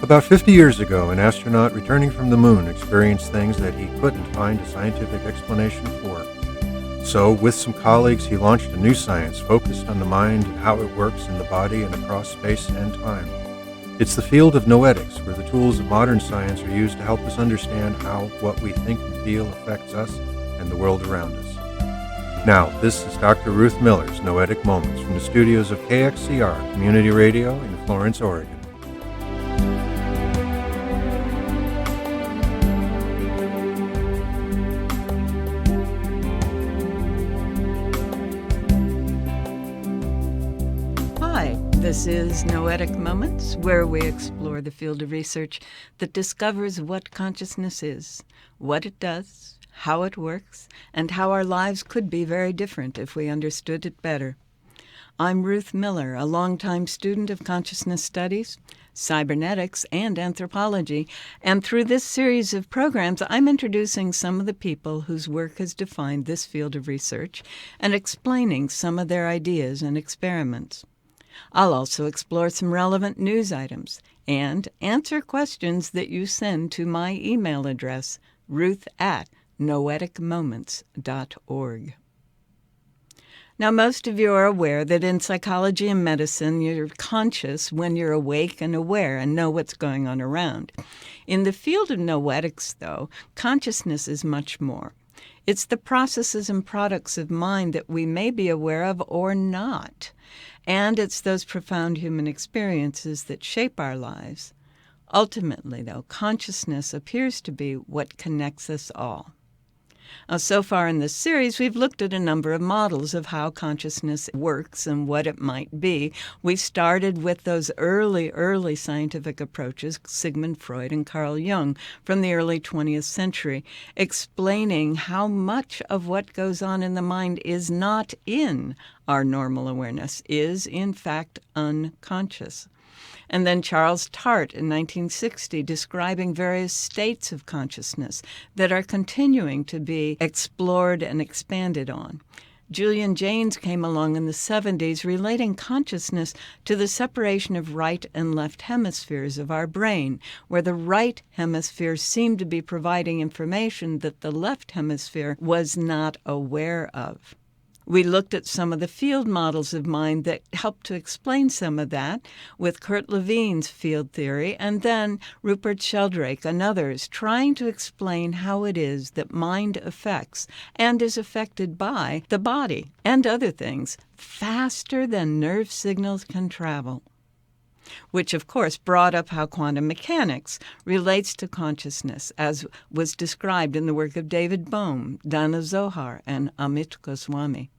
About 50 years ago, an astronaut returning from the moon experienced things that he couldn't find a scientific explanation for. So, with some colleagues, he launched a new science focused on the mind and how it works in the body and across space and time. It's the field of Noetics, where the tools of modern science are used to help us understand how what we think and feel affects us and the world around us. Now, this is Dr. Ruth Miller's Noetic Moments from the studios of KXCR Community Radio in Florence, Oregon. This is Noetic Moments, where we explore the field of research that discovers what consciousness is, what it does, how it works, and how our lives could be very different if we understood it better. I'm Ruth Miller, a longtime student of consciousness studies, cybernetics, and anthropology, and through this series of programs, I'm introducing some of the people whose work has defined this field of research and explaining some of their ideas and experiments. I'll also explore some relevant news items and answer questions that you send to my email address, ruth@noeticmoments.org. Now, most of you are aware that in psychology and medicine, you're conscious when you're awake and aware and know what's going on around. In the field of noetics, though, consciousness is much more. It's the processes and products of mind that we may be aware of or not. And it's those profound human experiences that shape our lives. Ultimately, though, consciousness appears to be what connects us all. Now, so far in this series, we've looked at a number of models of how consciousness works and what it might be. We started with those early scientific approaches, Sigmund Freud and Carl Jung, from the early 20th century, explaining how much of what goes on in the mind is not in our normal awareness, is in fact unconscious. And then Charles Tart in 1960 describing various states of consciousness that are continuing to be explored and expanded on. Julian Jaynes came along in the 70s relating consciousness to the separation of right and left hemispheres of our brain, where the right hemisphere seemed to be providing information that the left hemisphere was not aware of. We looked at some of the field models of mind that helped to explain some of that with Kurt Levine's field theory, and then Rupert Sheldrake and others trying to explain how it is that mind affects and is affected by the body and other things faster than nerve signals can travel. Which, of course, brought up how quantum mechanics relates to consciousness, as was described in the work of David Bohm, Dana Zohar, and Amit Goswami.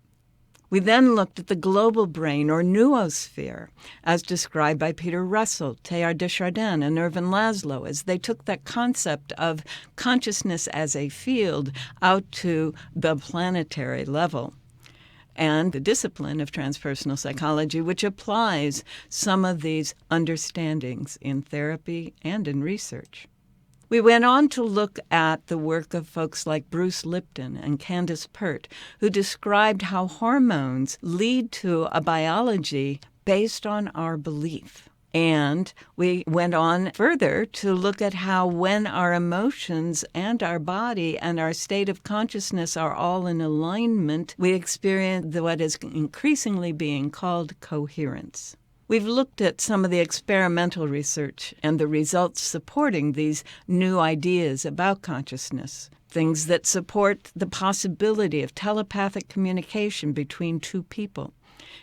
We then looked at the global brain, or noosphere, as described by Peter Russell, Teilhard de Chardin, and Ervin Laszlo, as they took that concept of consciousness as a field out to the planetary level, and the discipline of transpersonal psychology, which applies some of these understandings in therapy and in research. We went on to look at the work of folks like Bruce Lipton and Candace Pert, who described how hormones lead to a biology based on our belief. And we went on further to look at how when our emotions and our body and our state of consciousness are all in alignment, we experience what is increasingly being called coherence. We've looked at some of the experimental research and the results supporting these new ideas about consciousness, things that support the possibility of telepathic communication between two people,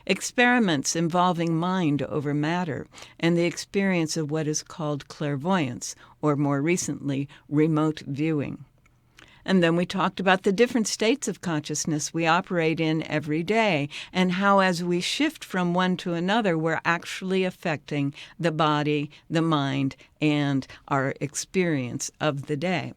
experiments involving mind over matter, and the experience of what is called clairvoyance, or more recently, remote viewing. And then we talked about the different states of consciousness we operate in every day and how as we shift from one to another, we're actually affecting the body, the mind, and our experience of the day.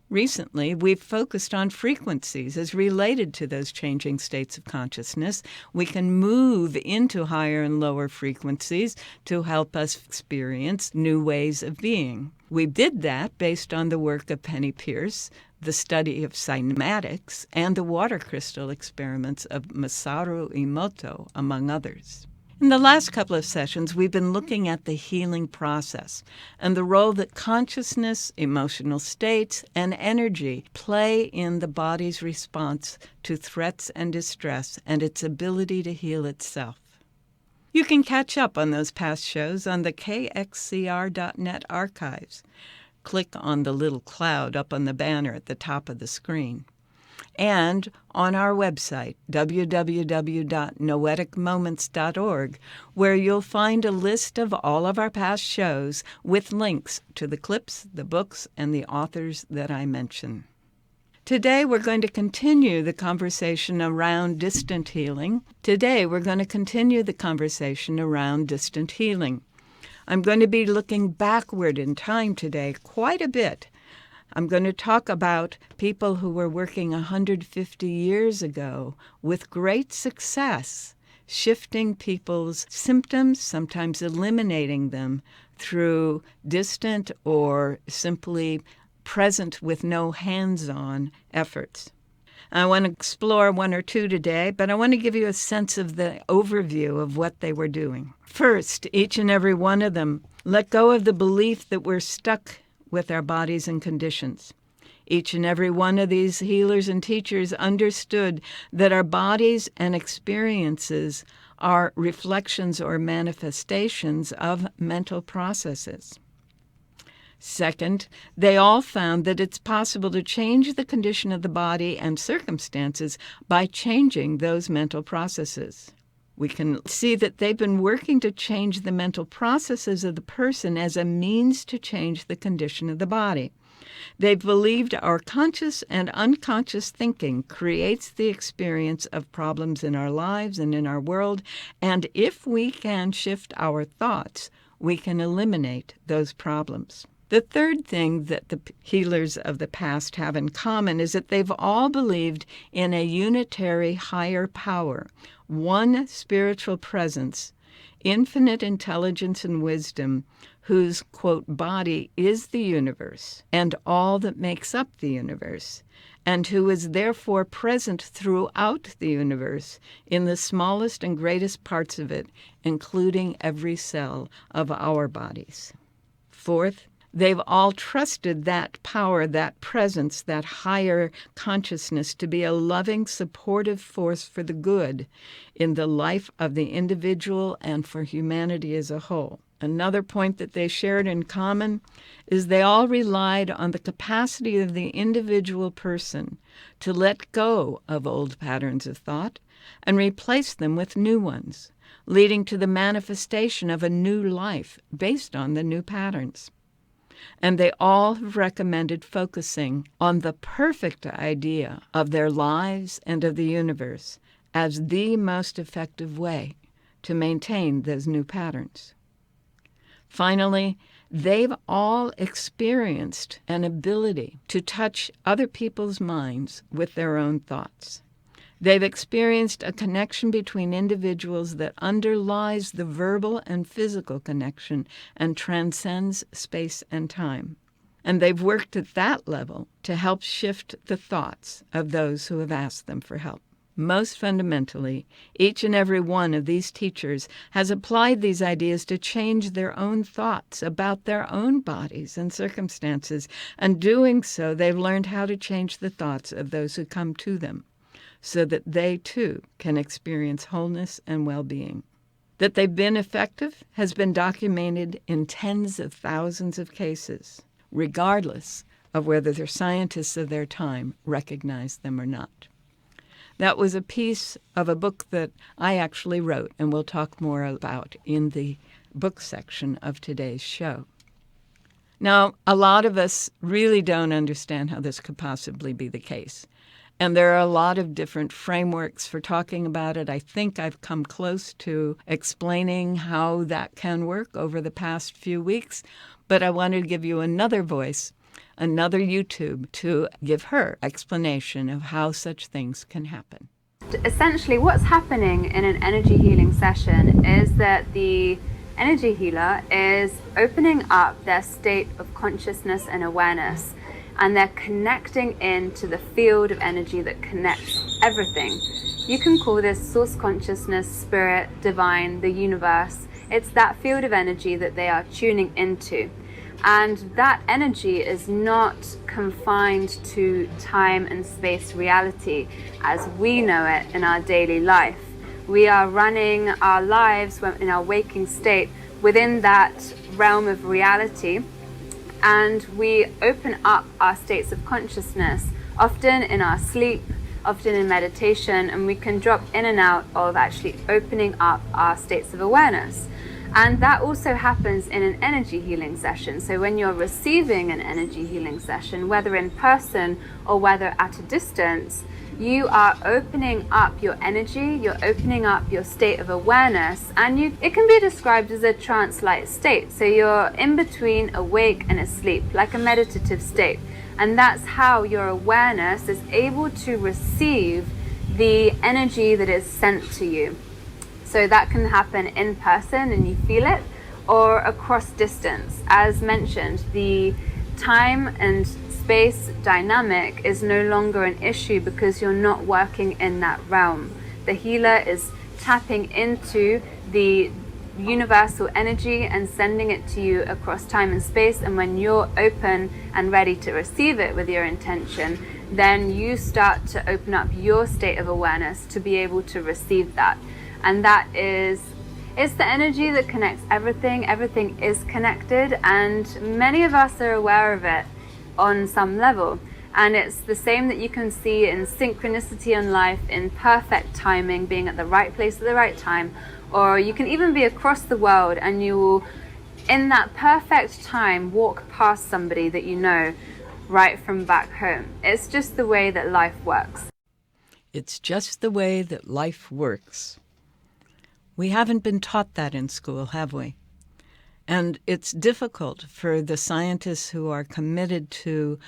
Recently, we've focused on frequencies as related to those changing states of consciousness. We can move into higher and lower frequencies to help us experience new ways of being. We did that based on the work of Penny Pierce, the study of cymatics, and the water crystal experiments of Masaru Emoto, among others. In the last couple of sessions, we've been looking at the healing process and the role that consciousness, emotional states, and energy play in the body's response to threats and distress and its ability to heal itself. You can catch up on those past shows on the KXCR.net archives. Click on the little cloud up on the banner at the top of the screen. And on our website, www.noeticmoments.org, where you'll find a list of all of our past shows with links to the clips, the books, and the authors that I mention. Today, we're going to continue the conversation around distant healing. I'm going to be looking backward in time today quite a bit. I'm going to talk about people who were working 150 years ago with great success, shifting people's symptoms, sometimes eliminating them through distant or simply present with no hands-on efforts. I want to explore one or two today, but I want to give you a sense of the overview of what they were doing. First, each and every one of them let go of the belief that we're stuck with our bodies and conditions. Each and every one of these healers and teachers understood that our bodies and experiences are reflections or manifestations of mental processes. Second, they all found that it's possible to change the condition of the body and circumstances by changing those mental processes. We can see that they've been working to change the mental processes of the person as a means to change the condition of the body. They've believed our conscious and unconscious thinking creates the experience of problems in our lives and in our world, and if we can shift our thoughts, we can eliminate those problems. The third thing that the healers of the past have in common is that they've all believed in a unitary higher power, one spiritual presence, infinite intelligence and wisdom, whose, quote, body is the universe and all that makes up the universe, and who is therefore present throughout the universe in the smallest and greatest parts of it, including every cell of our bodies. Fourth, they've all trusted that power, that presence, that higher consciousness to be a loving, supportive force for the good in the life of the individual and for humanity as a whole. Another point that they shared in common is they all relied on the capacity of the individual person to let go of old patterns of thought and replace them with new ones, leading to the manifestation of a new life based on the new patterns. And they all have recommended focusing on the perfect idea of their lives and of the universe as the most effective way to maintain those new patterns. Finally, they've all experienced an ability to touch other people's minds with their own thoughts. They've experienced a connection between individuals that underlies the verbal and physical connection and transcends space and time. And they've worked at that level to help shift the thoughts of those who have asked them for help. Most fundamentally, each and every one of these teachers has applied these ideas to change their own thoughts about their own bodies and circumstances, and doing so, they've learned how to change the thoughts of those who come to them, so that they, too, can experience wholeness and well-being. That they've been effective has been documented in tens of thousands of cases, regardless of whether the scientists of their time recognize them or not. That was a piece of a book that I actually wrote, and we'll talk more about in the book section of today's show. Now, a lot of us really don't understand how this could possibly be the case. And there are a lot of different frameworks for talking about it. I think I've come close to explaining how that can work over the past few weeks, but I wanted to give you another voice, another YouTube, to give her explanation of how such things can happen. Essentially, what's happening in an energy healing session is that the energy healer is opening up their state of consciousness and awareness, and they're connecting into the field of energy that connects everything. You can call this source consciousness, spirit, divine, the universe. It's that field of energy that they are tuning into. And that energy is not confined to time and space reality as we know it in our daily life. We are running our lives in our waking state within that realm of reality, and we open up our states of consciousness, often in our sleep, often in meditation, and we can drop in and out of actually opening up our states of awareness. And that also happens in an energy healing session. So when you're receiving an energy healing session, whether in person or whether at a distance, you are opening up your energy, you're opening up your state of awareness, and it can be described as a trance-like state. So you're in between awake and asleep, like a meditative state. And that's how your awareness is able to receive the energy that is sent to you. So that can happen in person and you feel it, or across distance. As mentioned, the time and space dynamic is no longer an issue because you're not working in that realm. The healer is tapping into the universal energy and sending it to you across time and space, and when you're open and ready to receive it with your intention, then you start to open up your state of awareness to be able to receive that. And that is, it's the energy that connects everything. Everything is connected, and many of us are aware of it on some level. And it's the same that you can see in synchronicity in life, in perfect timing, being at the right place at the right time. Or you can even be across the world and you will, in that perfect time, walk past somebody that you know right from back home. It's just the way that life works. It's just the way that life works. We haven't been taught that in school, have we? And it's difficult for the scientists who are committed to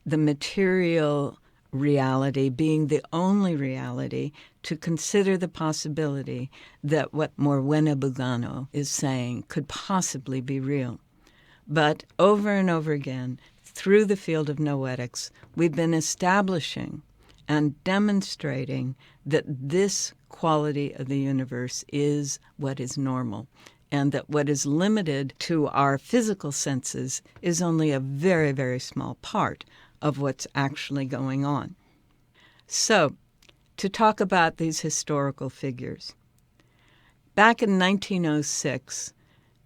the material reality being the only reality to consider the possibility that what Morwenna Bugano is saying could possibly be real. But over and over again, through the field of noetics, we've been establishing and demonstrating that this quality of the universe is what is normal, and that what is limited to our physical senses is only a very, very small part of what's actually going on. So, to talk about these historical figures. Back in 1906,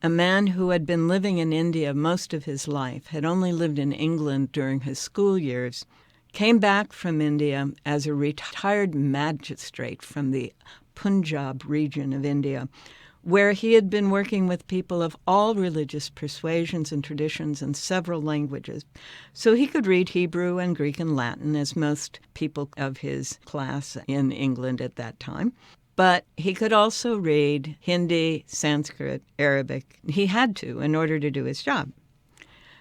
a man who had been living in India most of his life, had only lived in England during his school years, came back from India as a retired magistrate from the Punjab region of India, where he had been working with people of all religious persuasions and traditions in several languages. So he could read Hebrew and Greek and Latin, as most people of his class in England at that time. But he could also read Hindi, Sanskrit, Arabic. He had to in order to do his job.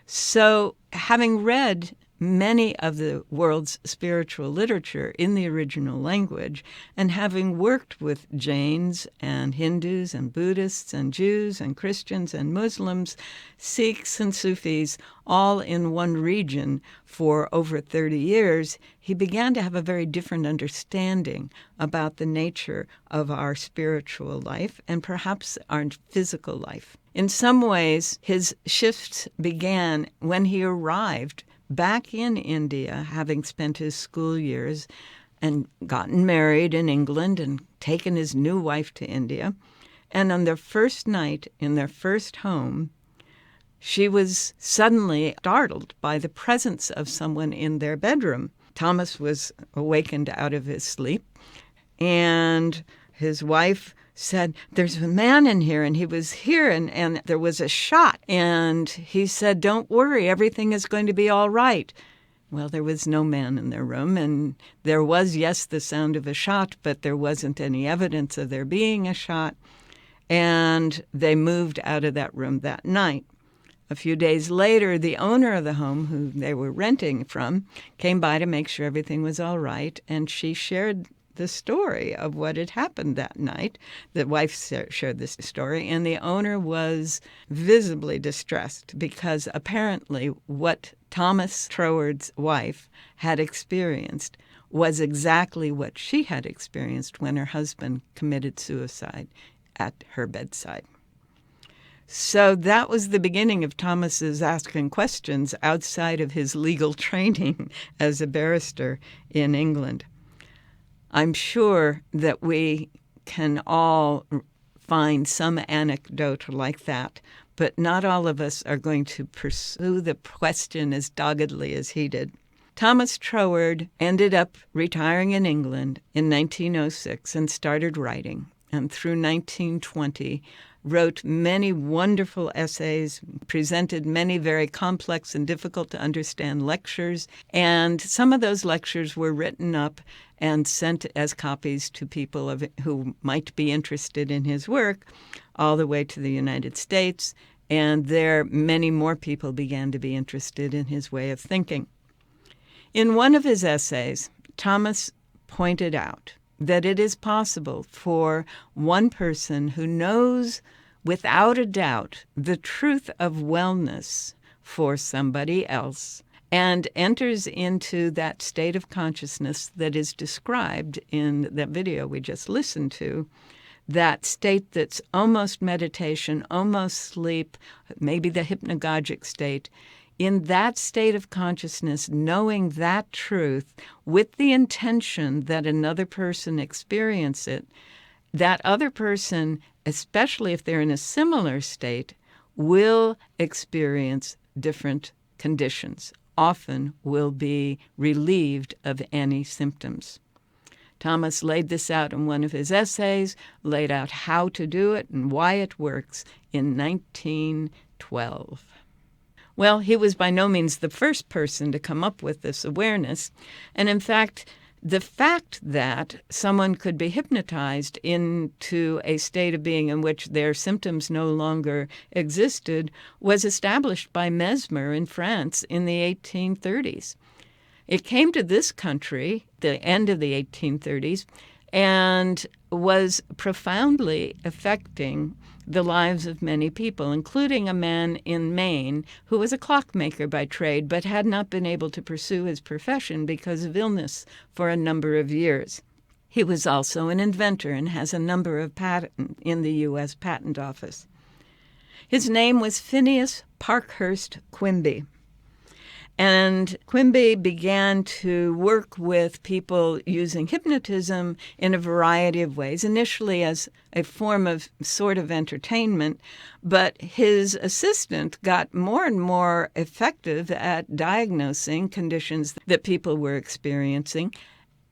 So having read many of the world's spiritual literature in the original language, and having worked with Jains and Hindus and Buddhists and Jews and Christians and Muslims, Sikhs and Sufis, all in one region for over 30 years, he began to have a very different understanding about the nature of our spiritual life and perhaps our physical life. In some ways, his shifts began when he arrived back in India, having spent his school years and gotten married in England and taken his new wife to India. And on their first night in their first home, she was suddenly startled by the presence of someone in their bedroom. Thomas was awakened out of his sleep, and his wife said, "There's a man in here, and he was here, and there was a shot." And he said, "Don't worry, everything is going to be all right." Well, there was no man in their room, and there was, yes, the sound of a shot, but there wasn't any evidence of there being a shot. And they moved out of that room that night. A few days later, the owner of the home, who they were renting from, came by to make sure everything was all right, and she shared the story of what had happened that night. The wife shared this story, and the owner was visibly distressed because apparently what Thomas Troward's wife had experienced was exactly what she had experienced when her husband committed suicide at her bedside. So that was the beginning of Thomas's asking questions outside of his legal training as a barrister in England. I'm sure that we can all find some anecdote like that, but not all of us are going to pursue the question as doggedly as he did. Thomas Troward ended up retiring in England in 1906 and started writing, and through 1920 wrote many wonderful essays, presented many very complex and difficult to understand lectures, and some of those lectures were written up and sent as copies to people who might be interested in his work, all the way to the United States, and there many more people began to be interested in his way of thinking. In one of his essays, Thomas pointed out that it is possible for one person who knows without a doubt the truth of wellness for somebody else and enters into that state of consciousness that is described in that video we just listened to, that state that's almost meditation, almost sleep, maybe the hypnagogic state. In that state of consciousness, knowing that truth with the intention that another person experience it, that other person, especially if they're in a similar state, will experience different conditions, often will be relieved of any symptoms. Thomas laid this out in one of his essays, laid out how to do it and why it works in 1912. Well, he was by no means the first person to come up with this awareness. And in fact, the fact that someone could be hypnotized into a state of being in which their symptoms no longer existed was established by Mesmer in France in the 1830s. It came to this country, the end of the 1830s, and was profoundly affecting the lives of many people, including a man in Maine who was a clockmaker by trade but had not been able to pursue his profession because of illness for a number of years. He was also an inventor and has a number of patents in the U.S. Patent Office. His name was Phineas Parkhurst Quimby. And Quimby began to work with people using hypnotism in a variety of ways, initially as a form of sort of entertainment, but his assistant got more and more effective at diagnosing conditions that people were experiencing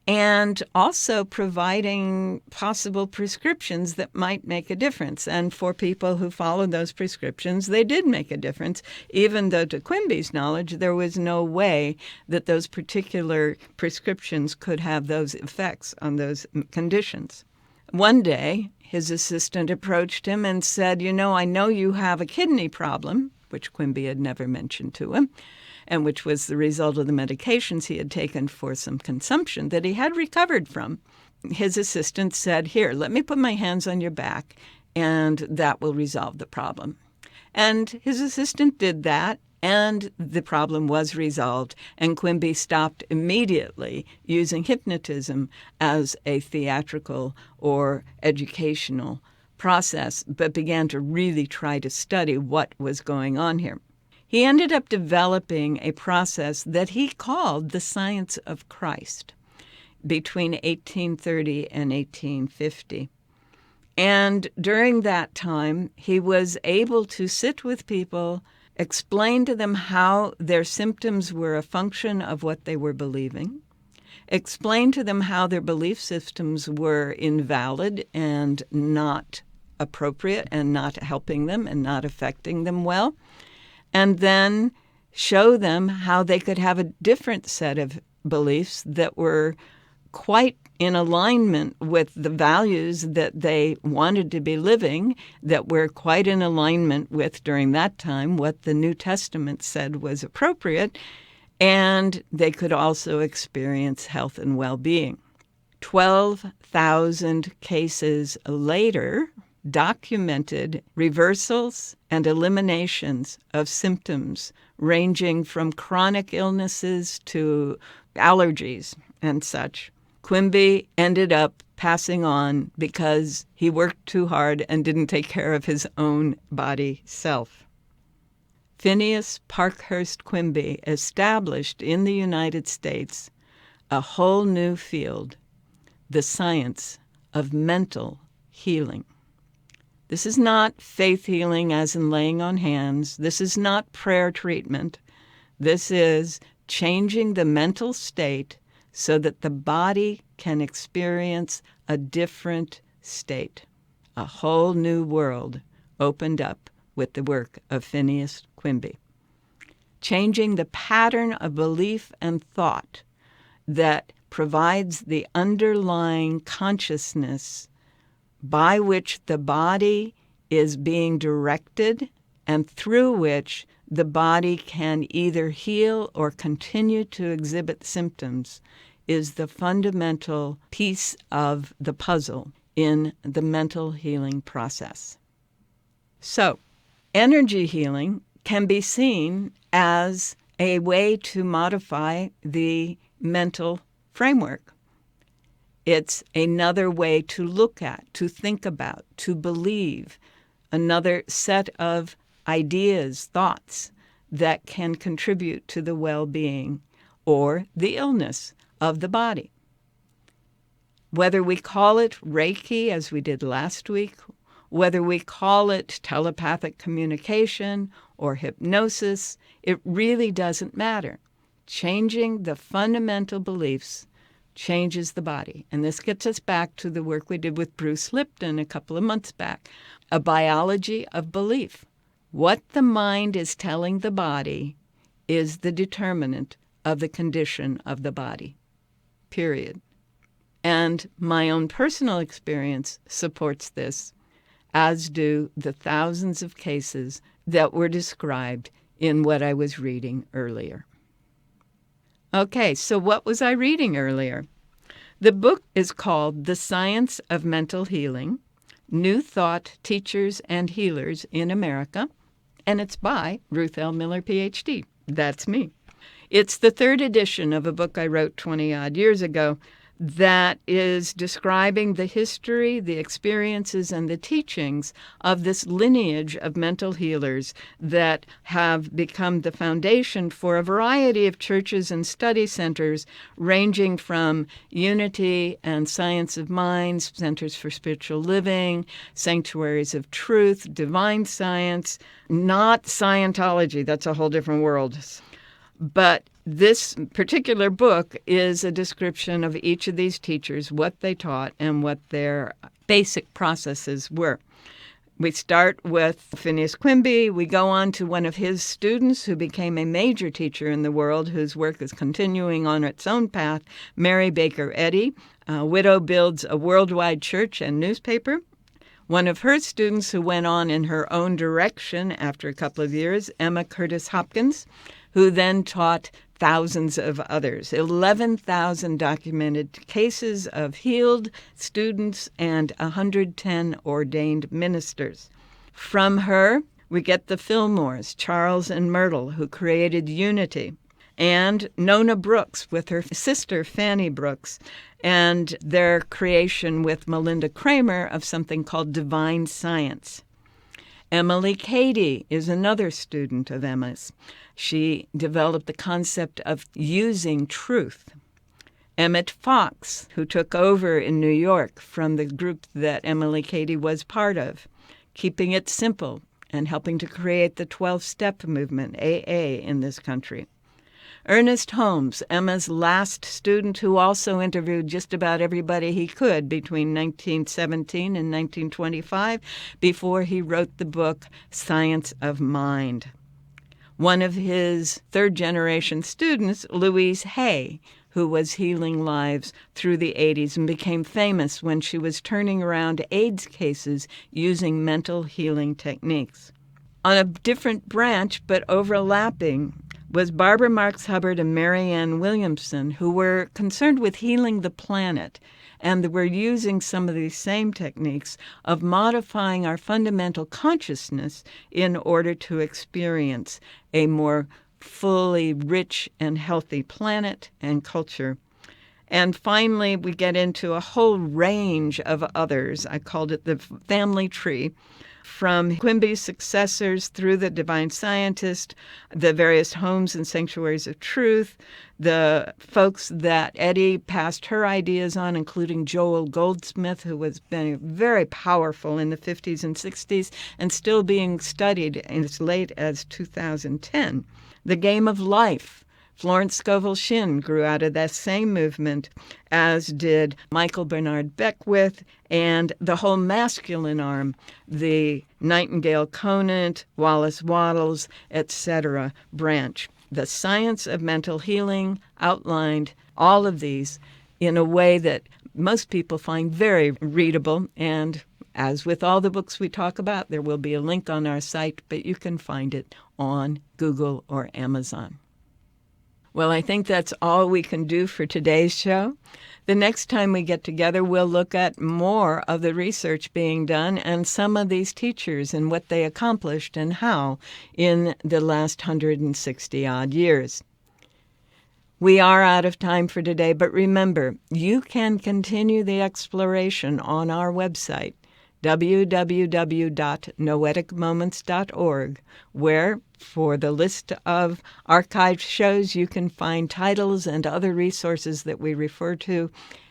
and also providing possible prescriptions that might make a difference. And for people who followed those prescriptions, they did make a difference, even though to Quimby's knowledge, there was no way that those particular prescriptions could have those effects on those conditions. One day, his assistant approached him and said, I know you have a kidney problem, which Quimby had never mentioned to him, and which was the result of the medications he had taken for some consumption that he had recovered from. His assistant said, "Here, let me put my hands on your back, and that will resolve the problem." And his assistant did that, and the problem was resolved, and Quimby stopped immediately using hypnotism as a theatrical or educational process, but began to really try to study what was going on here. He ended up developing a process that he called the science of Christ between 1830 and 1850. And during that time, he was able to sit with people, explain to them how their symptoms were a function of what they were believing, explain to them how their belief systems were invalid and not appropriate and not helping them and not affecting them well, and then show them how they could have a different set of beliefs that were quite in alignment with the values that they wanted to be living, that were quite in alignment with, during that time, what the New Testament said was appropriate, and they could also experience health and well-being. 12,000 cases later documented reversals and eliminations of symptoms ranging from chronic illnesses to allergies and such, Quimby ended up passing on because he worked too hard and didn't take care of his own body self. Phineas Parkhurst Quimby established in the United States a whole new field, the science of mental healing. This is not faith healing as in laying on hands. This is not prayer treatment. This is changing the mental state so that the body can experience a different state. A whole new world opened up with the work of Phineas Quimby. Changing the pattern of belief and thought that provides the underlying consciousness by which the body is being directed and through which the body can either heal or continue to exhibit symptoms is the fundamental piece of the puzzle in the mental healing process. So, energy healing can be seen as a way to modify the mental framework. It's another way to look at, to think about, to believe, another set of ideas, thoughts that can contribute to the well-being or the illness of the body. Whether we call it Reiki, as we did last week, whether we call it telepathic communication or hypnosis, it really doesn't matter. Changing the fundamental beliefs changes the body. And this gets us back to the work we did with Bruce Lipton a couple of months back, a biology of belief. What the mind is telling the body is the determinant of the condition of the body, period. And my own personal experience supports this, as do the thousands of cases that were described in what I was reading earlier. Okay, so what was I reading earlier? The book is called The Science of Mental Healing, New Thought Teachers and Healers in America, and it's by Ruth L Miller, Ph.D. That's me. It's the third edition of a book I wrote 20-odd years ago that is describing the history, the experiences, and the teachings of this lineage of mental healers that have become the foundation for a variety of churches and study centers, ranging from Unity and Science of Mind, Centers for Spiritual Living, Sanctuaries of Truth, Divine Science, not Scientology, that's a whole different world. But this particular book is a description of each of these teachers, what they taught, and what their basic processes were. We start with Phineas Quimby. We go on to one of his students who became a major teacher in the world, whose work is continuing on its own path, Mary Baker Eddy. A widow builds a worldwide church and newspaper. One of her students who went on in her own direction after a couple of years, Emma Curtis Hopkins, who then taught thousands of others, 11,000 documented cases of healed students and 110 ordained ministers. From her, we get the Fillmores, Charles and Myrtle, who created Unity, and Nona Brooks with her sister Fanny Brooks, and their creation with Melinda Kramer of something called Divine Science. Emily Cady is another student of Emma's. She developed the concept of using truth. Emmett Fox, who took over in New York from the group that Emily Cady was part of, keeping it simple and helping to create the 12-step movement, AA, in this country. Ernest Holmes, Emma's last student, who also interviewed just about everybody he could between 1917 and 1925 before he wrote the book Science of Mind. One of his third-generation students, Louise Hay, who was healing lives through the 80s and became famous when she was turning around AIDS cases using mental healing techniques. On a different branch, but overlapping, was Barbara Marx Hubbard and Mary Ann Williamson, who were concerned with healing the planet, and were using some of these same techniques of modifying our fundamental consciousness in order to experience a more fully rich and healthy planet and culture. And finally, we get into a whole range of others. I called it the family tree, from Quimby's successors through the divine scientist, the various homes and sanctuaries of truth, the folks that Eddie passed her ideas on, including Joel Goldsmith, who was been very powerful in the 50s and 60s and still being studied as late as 2010. The game of life. Florence Scovel Shinn grew out of that same movement, as did Michael Bernard Beckwith, and the whole masculine arm, the Nightingale Conant, Wallace Wattles, etc. branch. The science of mental healing outlined all of these in a way that most people find very readable, and as with all the books we talk about, there will be a link on our site, but you can find it on Google or Amazon. Well, I think that's all we can do for today's show. The next time we get together, we'll look at more of the research being done and some of these teachers and what they accomplished and how in the last 160-odd years. We are out of time for today, but remember, you can continue the exploration on our website, www.noeticmoments.org, where, for the list of archived shows, you can find titles and other resources that we refer to,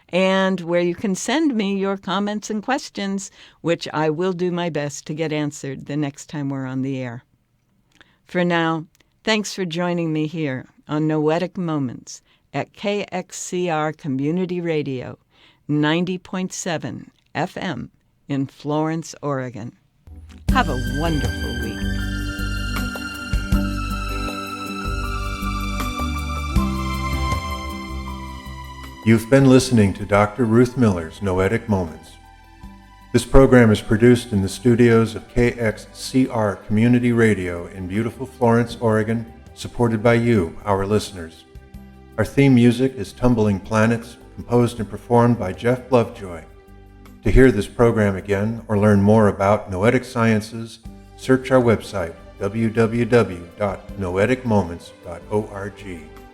and where you can send me your comments and questions, which I will do my best to get answered the next time we're on the air. For now, thanks for joining me here on Noetic Moments at KXCR Community Radio, 90.7 FM, in Florence, Oregon. Have a wonderful week. You've been listening to Dr. Ruth Miller's Noetic Moments. This program is produced in the studios of KXCR Community Radio in beautiful Florence, Oregon, supported by you, our listeners. Our theme music is Tumbling Planets, composed and performed by Jeff Lovejoy. To hear this program again or learn more about Noetic Sciences, search our website, www.noeticmoments.org.